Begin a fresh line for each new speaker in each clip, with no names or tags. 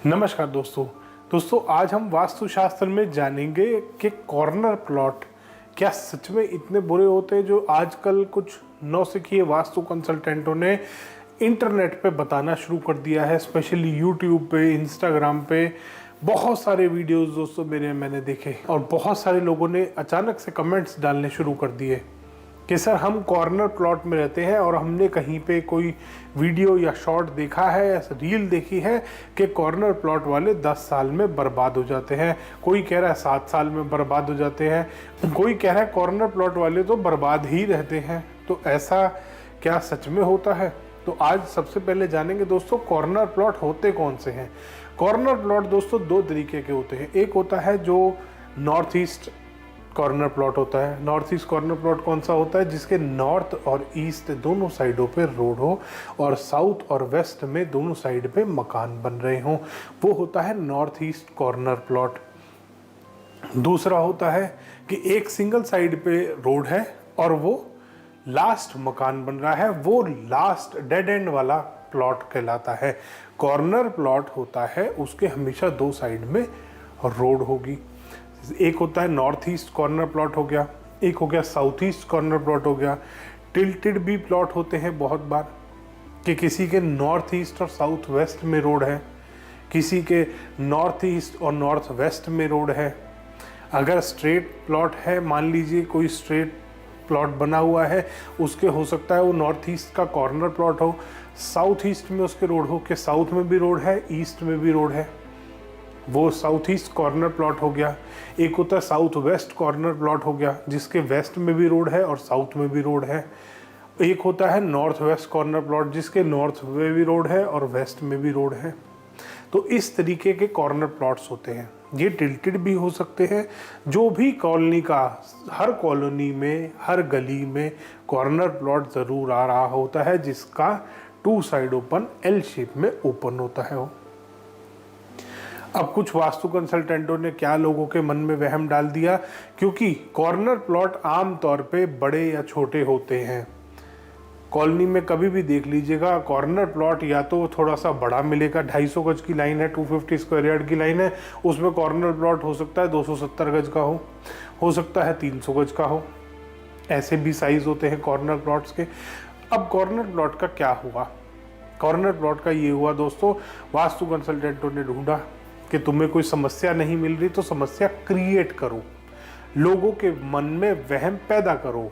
नमस्कार दोस्तों आज हम वास्तुशास्त्र में जानेंगे कि कॉर्नर प्लॉट क्या सच में इतने बुरे होते हैं जो आजकल कुछ नौसिखिए वास्तु कंसल्टेंटों ने इंटरनेट पे बताना शुरू कर दिया है। स्पेशली यूट्यूब पे, इंस्टाग्राम पे बहुत सारे वीडियोस दोस्तों मैंने देखे और बहुत सारे लोगों ने अचानक से कमेंट्स डालने शुरू कर दिए कि सर हम कॉर्नर प्लॉट में रहते हैं और हमने कहीं पे कोई वीडियो या शॉर्ट देखा है या रील देखी है कि कॉर्नर प्लॉट वाले 10 साल में बर्बाद हो जाते हैं। कोई कह रहा है 7 साल में बर्बाद हो जाते हैं, कोई कह रहा है कॉर्नर प्लॉट वाले तो बर्बाद ही रहते हैं। तो ऐसा क्या सच में होता है? तो आज सबसे पहले जानेंगे दोस्तों कॉर्नर प्लॉट होते कौन से हैं। कॉर्नर प्लॉट दोस्तों दो तरीके के होते हैं। एक होता है जो नॉर्थ ईस्ट कॉर्नर प्लॉट होता है। नॉर्थ ईस्ट कॉर्नर प्लॉट कौन सा होता है? जिसके नॉर्थ और ईस्ट दोनों साइडों पे रोड हो और साउथ और वेस्ट में दोनों साइड पे मकान बन रहे हों, वो होता है नॉर्थ ईस्ट कॉर्नर प्लॉट। दूसरा होता है कि एक सिंगल साइड पे रोड है और वो लास्ट मकान बन रहा है, वो लास्ट डेड एंड वाला प्लॉट कहलाता है। कॉर्नर प्लॉट होता है उसके हमेशा दो साइड में रोड होगी। एक होता है नॉर्थ ईस्ट कॉर्नर प्लॉट हो गया, एक हो गया साउथ ईस्ट कॉर्नर प्लॉट हो गया। टिल्टेड भी प्लॉट होते हैं बहुत बार कि किसी के नॉर्थ ईस्ट और साउथ वेस्ट में रोड है, किसी के नॉर्थ ईस्ट और नॉर्थ वेस्ट में रोड है। अगर स्ट्रेट प्लॉट है, मान लीजिए कोई स्ट्रेट प्लॉट बना हुआ है, उसके हो सकता है वो नॉर्थ ईस्ट का कॉर्नर प्लॉट हो, साउथ ईस्ट में उसके रोड हो कि साउथ में भी रोड है, ईस्ट में भी रोड है, वो साउथ ईस्ट कॉर्नर प्लॉट हो गया। एक होता है साउथ वेस्ट कॉर्नर प्लॉट हो गया, जिसके वेस्ट में भी रोड है और साउथ में भी रोड है। एक होता है नॉर्थ वेस्ट कॉर्नर प्लॉट, जिसके नॉर्थ में भी रोड है और वेस्ट में भी रोड है। तो इस तरीके के कॉर्नर प्लॉट्स होते हैं। ये टिल्टेड भी हो सकते हैं। जो भी कॉलोनी का, हर कॉलोनी में, हर गली में कॉर्नर प्लॉट ज़रूर आ रहा होता है जिसका 2 साइड ओपन एल शेप में ओपन होता है वो। अब कुछ वास्तु कंसल्टेंटों ने क्या लोगों के मन में वहम डाल दिया, क्योंकि कॉर्नर प्लॉट आम तौर पे बड़े या छोटे होते हैं। कॉलोनी में कभी भी देख लीजिएगा, कॉर्नर प्लॉट या तो थोड़ा सा बड़ा मिलेगा, 250 गज की लाइन है, 250 स्क्वायर यार्ड की लाइन है, उसमें कॉर्नर प्लॉट हो सकता है 270 गज का हो सकता है 300 गज का हो। ऐसे भी साइज होते हैं कॉर्नर प्लॉट्स के। अब कॉर्नर प्लॉट का क्या हुआ? कॉर्नर प्लॉट का ये हुआ दोस्तों, वास्तु कंसल्टेंटों ने ढूंढा कि तुम्हें कोई समस्या नहीं मिल रही तो समस्या क्रिएट करो, लोगों के मन में वहम पैदा करो।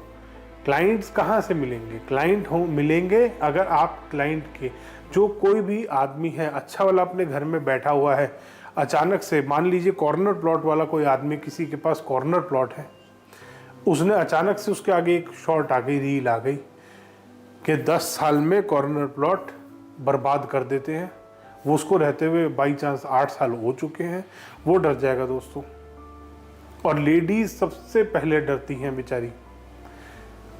क्लाइंट्स कहाँ से मिलेंगे? क्लाइंट मिलेंगे अगर आप क्लाइंट के, जो कोई भी आदमी है अच्छा वाला अपने घर में बैठा हुआ है, अचानक से मान लीजिए कॉर्नर प्लॉट वाला कोई आदमी, किसी के पास कॉर्नर प्लॉट है, उसने अचानक से उसके आगे एक शॉर्ट आ गई, रील आ गई कि 10 साल में कॉर्नर प्लॉट बर्बाद कर देते हैं। वो उसको रहते हुए बाई चांस 8 साल हो चुके हैं, वो डर जाएगा दोस्तों। और लेडीज सबसे पहले डरती हैं बेचारी।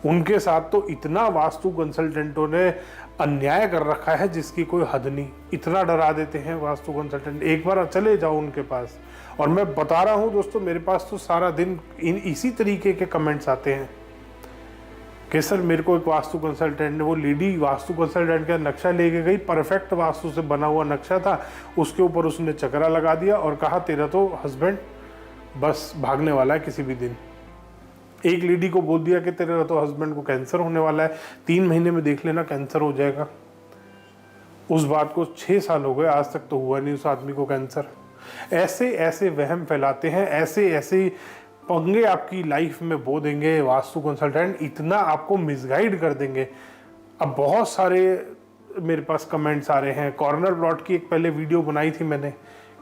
उनके साथ तो इतना वास्तु कंसल्टेंटों ने अन्याय कर रखा है जिसकी कोई हद नहीं। इतना डरा देते हैं वास्तु कंसल्टेंट। एक बार चले जाओ उनके पास, और मैं बता रहा हूं दोस्तों, मेरे पास तो सारा दिन इसी तरीके के कमेंट्स आते हैं कि सर मेरे को एक वास्तु कंसल्टेंट ने, वो लेडी वास्तु कंसल्टेंट का नक्शा लेके गई, परफेक्ट वास्तु से बना हुआ नक्शा था, उसके ऊपर उसने चकरा लगा दिया और कहा तेरा तो हस्बैंड बस भागने वाला है किसी भी दिन। एक लेडी को बोल दिया कि तेरा तो हस्बैंड को कैंसर होने वाला है, 3 महीने में देख लेना कैंसर हो जाएगा। उस बात को 6 साल हो गए, आज तक तो हुआ नहीं उस आदमी को कैंसर। ऐसे ऐसे वहम फैलाते हैं, ऐसे ऐसे पंगे आपकी लाइफ में बो देंगे वास्तु कंसल्टेंट, इतना आपको मिसगाइड कर देंगे। अब बहुत सारे मेरे पास कमेंट्स आ रहे हैं। कॉर्नर प्लॉट की एक पहले वीडियो बनाई थी मैंने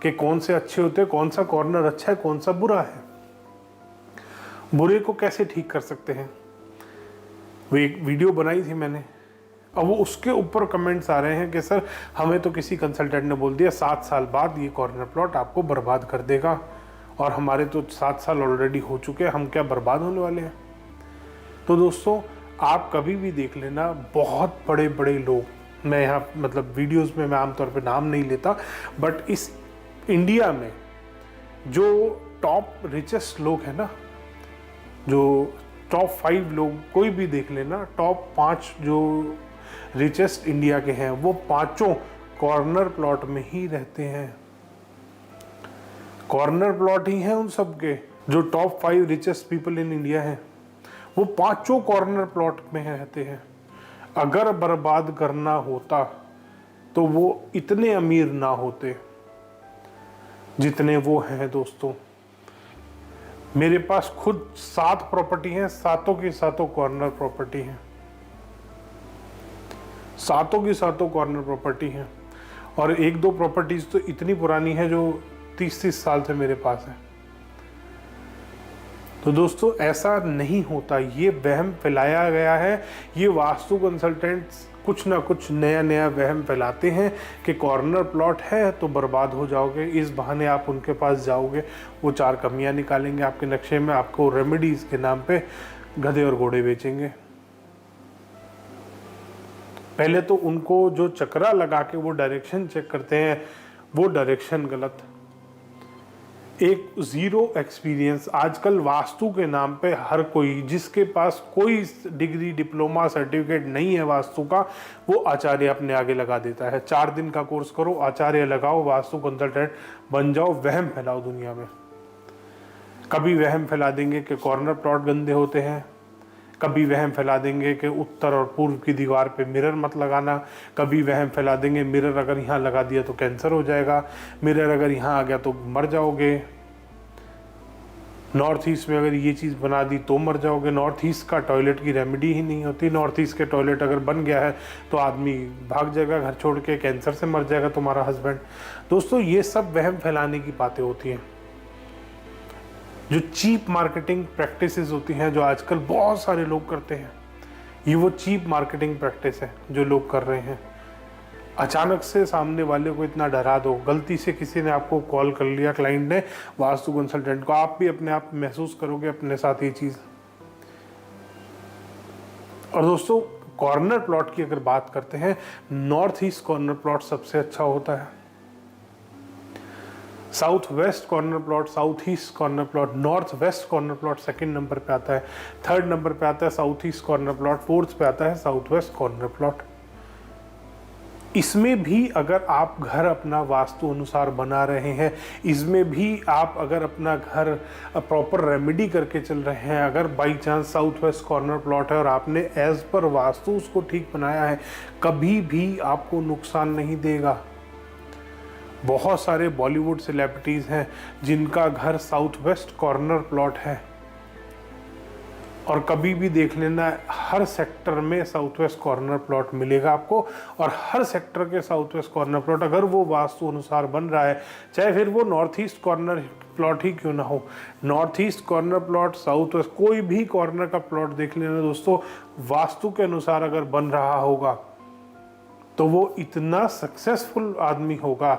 कि कौन से अच्छे होते हैं, कौन सा कॉर्नर अच्छा है, कौन सा बुरा है, बुरे को कैसे ठीक कर सकते हैं, वो एक वीडियो बनाई थी मैंने। अब वो उसके ऊपर कमेंट्स आ रहे हैं कि सर हमें तो किसी कंसल्टेंट ने बोल दिया 7 साल बाद ये कॉर्नर प्लॉट आपको बर्बाद कर देगा, और हमारे तो 7 साल ऑलरेडी हो चुके हैं, हम क्या बर्बाद होने वाले हैं? तो दोस्तों आप कभी भी देख लेना, बहुत बड़े बड़े लोग, मैं यहाँ मतलब वीडियोस में मैं आमतौर पे नाम नहीं लेता, बट इस इंडिया में जो टॉप रिचेस्ट लोग हैं ना, जो टॉप 5 लोग कोई भी देख लेना, टॉप 5 जो रिचेस्ट इंडिया के हैं, वो 5 कॉर्नर प्लॉट में ही रहते हैं। कॉर्नर प्लॉट ही हैं उन सब के। जो top 5 richest people in India हैं वो पांचों कॉर्नर प्लॉट में रहते हैं। अगर बर्बाद करना होता तो वो इतने अमीर ना होते जितने वो हैं दोस्तों। मेरे पास खुद 7 प्रॉपर्टी हैं, सातों की सातों कॉर्नर प्रॉपर्टी हैं, सातों की सातों कॉर्नर प्रॉपर्टी हैं। और 1-2 प्रॉपर्टीज तो इतनी पुरानी है जो 30-30 साल से मेरे पास है। तो दोस्तों ऐसा नहीं होता, ये वहम फैलाया गया है। ये वास्तु कंसल्टेंट्स कुछ ना कुछ नया नया वहम फैलाते हैं कि कॉर्नर प्लॉट है तो बर्बाद हो जाओगे। इस बहाने आप उनके पास जाओगे, वो 4 कमियां निकालेंगे आपके नक्शे में, आपको रेमेडीज के नाम पे गधे और घोड़े बेचेंगे। पहले तो उनको जो चक्रा लगा के वो डायरेक्शन चेक करते हैं, वो डायरेक्शन गलत। एक ज़ीरो एक्सपीरियंस। आजकल वास्तु के नाम पे हर कोई, जिसके पास कोई डिग्री, डिप्लोमा, सर्टिफिकेट नहीं है वास्तु का, वो आचार्य अपने आगे लगा देता है। 4 दिन का कोर्स करो, आचार्य लगाओ, वास्तु कंसल्टेंट बन जाओ, वहम फैलाओ दुनिया में। कभी वहम फैला देंगे कि कॉर्नर प्लॉट गंदे होते हैं, कभी वहम फैला देंगे कि उत्तर और पूर्व की दीवार पे मिरर मत लगाना, कभी वहम फैला देंगे मिरर अगर यहाँ लगा दिया तो कैंसर हो जाएगा, मिरर अगर यहाँ आ गया तो मर जाओगे, नॉर्थ ईस्ट में अगर ये चीज़ बना दी तो मर जाओगे। नॉर्थ ईस्ट का टॉयलेट की रेमेडी ही नहीं होती। नॉर्थ ईस्ट के टॉयलेट अगर बन गया है तो आदमी भाग जाएगा घर छोड़ के, कैंसर से मर जाएगा तुम्हारा हस्बैंड। दोस्तों ये सब वहम फैलाने की बातें होती हैं, जो चीप मार्केटिंग प्रैक्टिसेस होती हैं, जो आजकल बहुत सारे लोग करते हैं। ये वो चीप मार्केटिंग प्रैक्टिस है जो लोग कर रहे हैं। अचानक से सामने वाले को इतना डरा दो, गलती से किसी ने आपको कॉल कर लिया, क्लाइंट ने, वास्तु कंसल्टेंट को, आप भी अपने आप महसूस करोगे अपने साथ ये चीज़। और दोस्तों कॉर्नर प्लॉट की अगर बात करते हैं, नॉर्थ ईस्ट कॉर्नर प्लॉट सबसे अच्छा होता है। South west corner plot, south east corner plot, north west corner plot 2nd number पे आता है, 3rd नंबर पे आता है south east corner plot, 4th पे आता है साउथ वेस्ट कॉर्नर प्लॉट। इसमें भी अगर आप घर अपना वास्तु अनुसार बना रहे हैं, इसमें भी आप अगर अपना घर प्रॉपर रेमेडी करके चल रहे हैं, अगर by chance south west corner plot है और आपने एज पर वास्तु उसको ठीक बनाया है, कभी भी आपको नुकसान नहीं देगा। बहुत सारे बॉलीवुड सेलिब्रिटीज़ हैं जिनका घर साउथ वेस्ट कॉर्नर प्लॉट है, और कभी भी देख लेना हर सेक्टर में साउथ वेस्ट कॉर्नर प्लॉट मिलेगा आपको। और हर सेक्टर के साउथ वेस्ट कॉर्नर प्लॉट अगर वो वास्तु अनुसार बन रहा है, चाहे फिर वो नॉर्थ ईस्ट कॉर्नर प्लॉट ही क्यों ना हो, north east corner plot, south west, कोई भी कॉर्नर का प्लॉट देख लेना दोस्तों, वास्तु के अनुसार अगर बन रहा होगा तो वो इतना सक्सेसफुल आदमी होगा।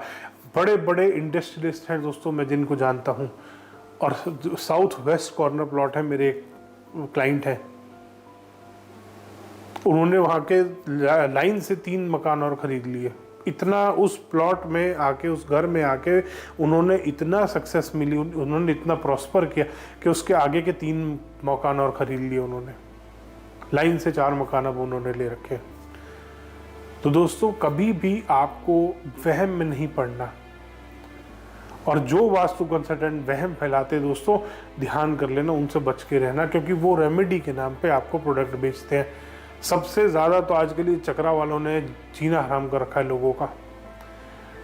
बड़े बड़े इंडस्ट्रियलिस्ट हैं दोस्तों मैं जिनको जानता हूँ, और साउथ वेस्ट कॉर्नर प्लॉट है, मेरे एक क्लाइंट है, उन्होंने वहाँ के लाइन से 3 मकान और ख़रीद लिए। इतना उस प्लॉट में आके, उस घर में आके उन्होंने इतना सक्सेस मिली, उन्होंने इतना प्रॉस्पर किया कि उसके आगे के 3 मकान और ख़रीद लिए उन्होंने। लाइन से 4 मकान अब उन्होंने ले रखे। तो दोस्तों कभी भी आपको वहम में नहीं पड़ना, और जो वास्तु कंसल्टेंट वहम फैलाते दोस्तों ध्यान कर लेना, उनसे बच के रहना, क्योंकि वो रेमेडी के नाम पे आपको प्रोडक्ट बेचते हैं। सबसे ज़्यादा तो आजकल ये चक्रा वालों ने जीना हराम कर रखा है लोगों का।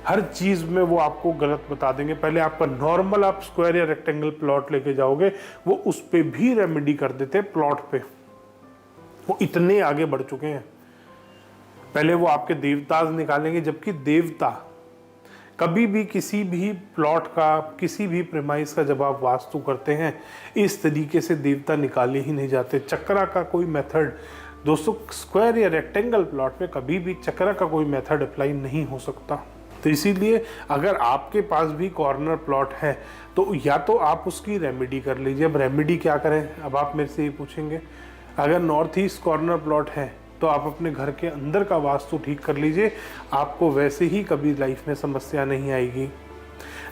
हर चीज़ में वो आपको गलत बता देंगे। पहले आपका नॉर्मल आप स्क्वायर या रेक्टेंगल प्लॉट लेके जाओगे, वो उस पर भी रेमेडी कर देते हैं प्लॉट पे। वो इतने आगे बढ़ चुके हैं। पहले वो आपके देवता निकालेंगे, जबकि देवता कभी भी किसी भी प्लॉट का, किसी भी प्रेमाइस का जब आप वास्तु करते हैं, इस तरीके से देवता निकाले ही नहीं जाते। चक्रा का कोई मेथड दोस्तों स्क्वायर या रेक्टेंगल प्लॉट में कभी भी चक्रा का कोई मेथड अप्लाई नहीं हो सकता। तो इसीलिए अगर आपके पास भी कॉर्नर प्लॉट है तो या तो आप उसकी रेमेडी कर लीजिए। अब रेमेडी क्या करें, अब आप मेरे से ये पूछेंगे। अगर नॉर्थ ईस्ट कॉर्नर प्लॉट है तो आप अपने घर के अंदर का वास्तु ठीक कर लीजिए, आपको वैसे ही कभी लाइफ में समस्या नहीं आएगी।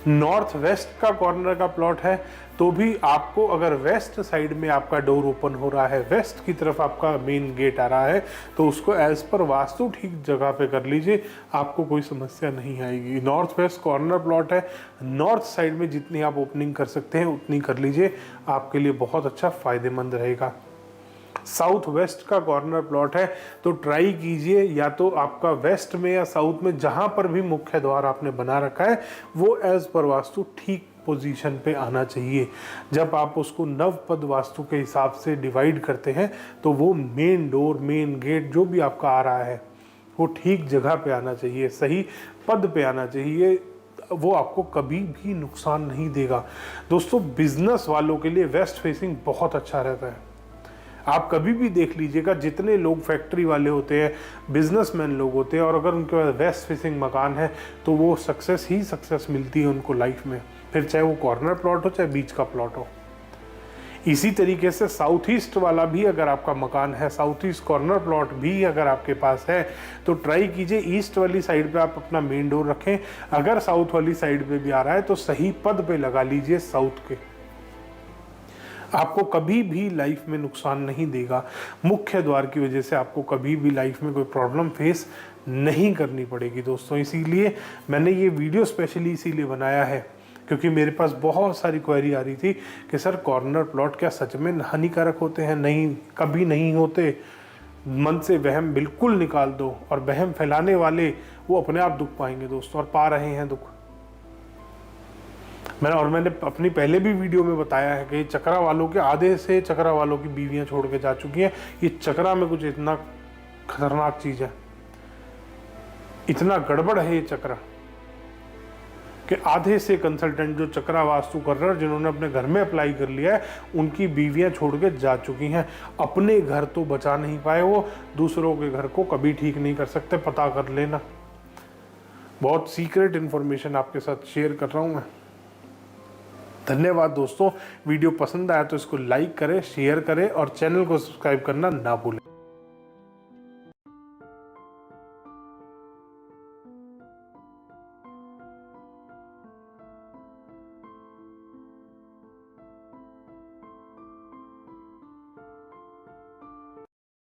नॉर्थ वेस्ट का कॉर्नर का प्लॉट है तो भी आपको अगर वेस्ट साइड में आपका डोर ओपन हो रहा है, वेस्ट की तरफ आपका मेन गेट आ रहा है, तो उसको एज पर वास्तु ठीक जगह पे कर लीजिए, आपको कोई समस्या नहीं आएगी। नॉर्थ वेस्ट कॉर्नर प्लॉट है, नॉर्थ साइड में जितनी आप ओपनिंग कर सकते हैं उतनी कर लीजिए, आपके लिए बहुत अच्छा फायदेमंद रहेगा। साउथ वेस्ट का कॉर्नर प्लॉट है तो ट्राई कीजिए या तो आपका वेस्ट में या साउथ में जहां पर भी मुख्य द्वार आपने बना रखा है वो एज पर वास्तु ठीक पोजीशन पे आना चाहिए। जब आप उसको नवपद वास्तु के हिसाब से डिवाइड करते हैं तो वो मेन डोर, मेन गेट जो भी आपका आ रहा है वो ठीक जगह पे आना चाहिए, सही पद पे आना चाहिए, वो आपको कभी भी नुकसान नहीं देगा। दोस्तों बिजनेस वालों के लिए वेस्ट फेसिंग बहुत अच्छा रहता है। आप कभी भी देख लीजिएगा, जितने लोग फैक्ट्री वाले होते हैं, बिजनेसमैन लोग होते हैं, और अगर उनके पास वेस्ट फेसिंग मकान है तो वो सक्सेस ही सक्सेस मिलती है उनको लाइफ में, फिर चाहे वो कॉर्नर प्लॉट हो चाहे बीच का प्लॉट हो। इसी तरीके से साउथ ईस्ट वाला भी अगर आपका मकान है, साउथ ईस्ट कॉर्नर प्लॉट भी अगर आपके पास है तो ट्राई कीजिए ईस्ट वाली साइड पे आप अपना मेन डोर रखें। अगर साउथ वाली साइड पे भी आ रहा है तो सही पद पे लगा लीजिए साउथ के, आपको कभी भी लाइफ में नुकसान नहीं देगा। मुख्य द्वार की वजह से आपको कभी भी लाइफ में कोई प्रॉब्लम फेस नहीं करनी पड़ेगी दोस्तों। इसीलिए मैंने ये वीडियो स्पेशली इसीलिए बनाया है क्योंकि मेरे पास बहुत सारी क्वेरी आ रही थी कि सर कॉर्नर प्लॉट क्या सच में हानिकारक होते हैं? नहीं, कभी नहीं होते। मन से वहम बिल्कुल निकाल दो, और वहम फैलाने वाले वो अपने आप दुख पाएंगे दोस्तों, और पा रहे हैं दुख। मैंने अपनी पहले भी वीडियो में बताया है कि चक्रा वालों के आधे से चक्रा वालों की बीवियां छोड़ के जा चुकी हैं। ये चक्रा में कुछ इतना खतरनाक चीज है, इतना गड़बड़ है ये चक्रा कि आधे से कंसल्टेंट जो चक्रा वास्तु कर रहे हैं, जिन्होंने अपने घर में अप्लाई कर लिया है, उनकी बीवियां छोड़ के जा चुकी हैं। अपने घर तो बचा नहीं पाए, वो दूसरों के घर को कभी ठीक नहीं कर सकते। पता कर लेना, बहुत सीक्रेट इंफॉर्मेशन आपके साथ शेयर कर रहा हूं मैं। धन्यवाद दोस्तों। वीडियो पसंद आया तो इसको लाइक करें, शेयर करें और चैनल को सब्सक्राइब करना ना भूलें।